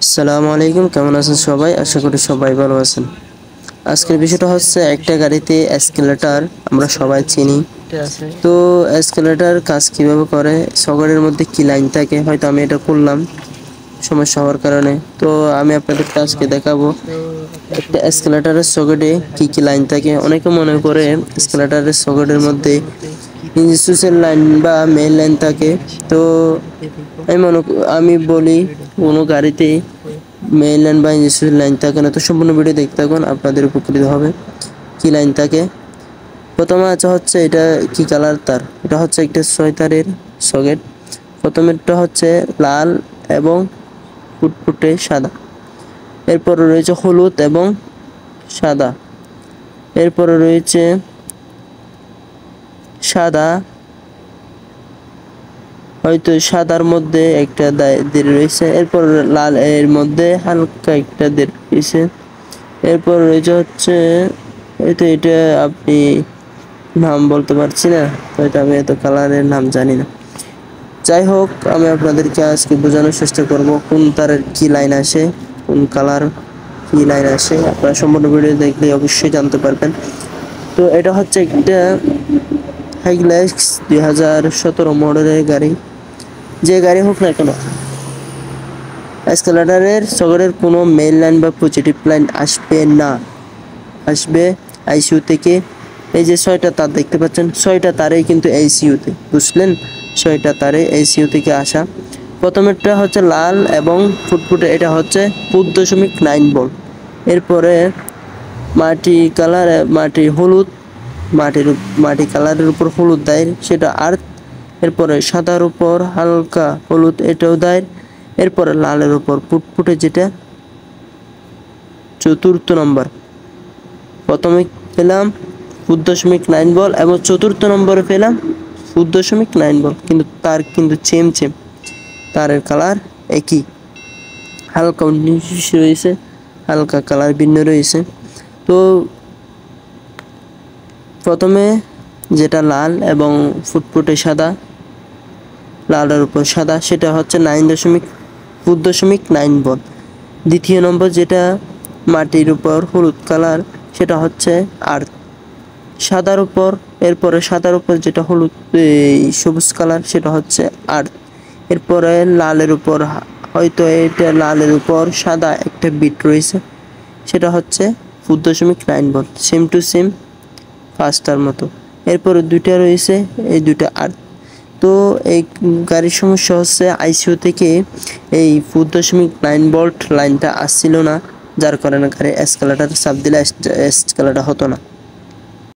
আসসালামু আলাইকুম, কেমন আছেন সবাই? আশা করি সবাই ভালো আছেন। আজকের বিষয়টা হচ্ছে একটা গাড়িতে এসকেলেটর আমরা সবাই চিনি। তো এসকেলেটর কাজ কিভাবে করে, সকেটের মধ্যে কি লাইন থাকে, হয়তো আমি এটা করলাম সমস্যা হওয়ার কারণে। তো আমি আপনাদেরকে আজকে দেখাবো একটা এসকেলেটরের সকেটে কি কি লাইন থাকে। অনেকে মনে করে এসকেলেটরের সকেটের মধ্যে সুইচের লাইন বা মেইন লাইন থাকে। তো আমি বলি কোনো গাড়িতে মেইন লাইন বা ইঞ্জিন লাইন থাকে না। তো সম্পূর্ণ ভিডিও দেখতে থাকুন, আপনাদের উপকৃত হবে। কি লাইন থাকে প্রথমে হচ্ছে এটা কি কালার তার, এটা হচ্ছে একটা 6 তারের সকেট। প্রথমেরটা হচ্ছে লাল এবং ফুটফুটে সাদা, এরপরে রয়েছে হলুদ এবং সাদা, এরপরে রয়েছে সাদা, হয়তো সাদার মধ্যে একটা দের রয়েছে, এরপর লাল এর মধ্যে হালকা একটা দের রয়েছে, এরপর রয়েছে হচ্ছে হয়তো এটা আপনি নাম বলতে পারছি না, হয়তো আমি এত কালারের নাম জানি না। যাই হোক, আমি আপনাদেরকে আজকে বোঝানোর চেষ্টা করব কোন তারের কি লাইন আসে, কোন কালার কি লাইন আসে। আপনারা সম্পূর্ণ ভিডিও দেখলে অবশ্যই জানতে পারবেন। তো এটা হচ্ছে একটা হাইলাক্স 2017 মডেলের গাড়ি। যে গাড়ি হোক না কেন, এসকেলেটরের সকেটের কোনো মেইন লাইন বা পজিটিভ লাইন আসবে না, আসবে আইসিইউ থেকে। এই যে 6টা তার দেখতে পাচ্ছেন, 6টা তারেই কিন্তু আইসিইউতে, বুঝলেন? 6টা তারে আইসিইউ থেকে আসা। প্রথমেরটা হচ্ছে লাল এবং ফুটফুটে, এটা হচ্ছে 4.9 ভোল্ট। এরপরে মাটি হলুদ, মাটি কালারের উপর হলুদ দেয়, সেটা আর্থ। এরপরে সাদার উপর হালকা হলুদ, এটাও দেয়। এরপরে লালের উপর ফুটফুটে, যেটা 4র্থ নম্বর। প্রথমে পেলাম 4.9 ভোল্ট এবং 4র্থ নম্বরে পেলাম 4.9 ভোল্ট, কিন্তু তার কিন্তু সেম তারের কালার একই, হালকা 19 রয়েছে, হালকা কালার ভিন্ন রয়েছে। তো প্রথমে যেটা লাল এবং ফুটফুটে সাদা, লালের উপর সাদা, সেটা হচ্ছে 4.9 ভোল্ট। দ্বিতীয় নম্বর যেটা মাটির উপর হলুদ কালার, সেটা হচ্ছে আর্থ। সাদার উপর, এরপরে সাদার উপর যেটা হলুদ সবুজ কালার, সেটা হচ্ছে আর্থ। এরপরে লালের উপর, হয়তো এটা লালের উপর সাদা একটা বিট রয়েছে, সেটা হচ্ছে 4.9 volt, same to same faster মতো। এরপরে দুইটা রয়েছে, এই দুইটা আর্থ। তো এই গাড়ির সমস্যা হচ্ছে আইসিইউ থেকে এই 4.9 ভোল্ট লাইনটা আসছিল না, যার কারণে গাড়ি এসকেলেটর চাপ দিলে এসকেলেটর হতো না।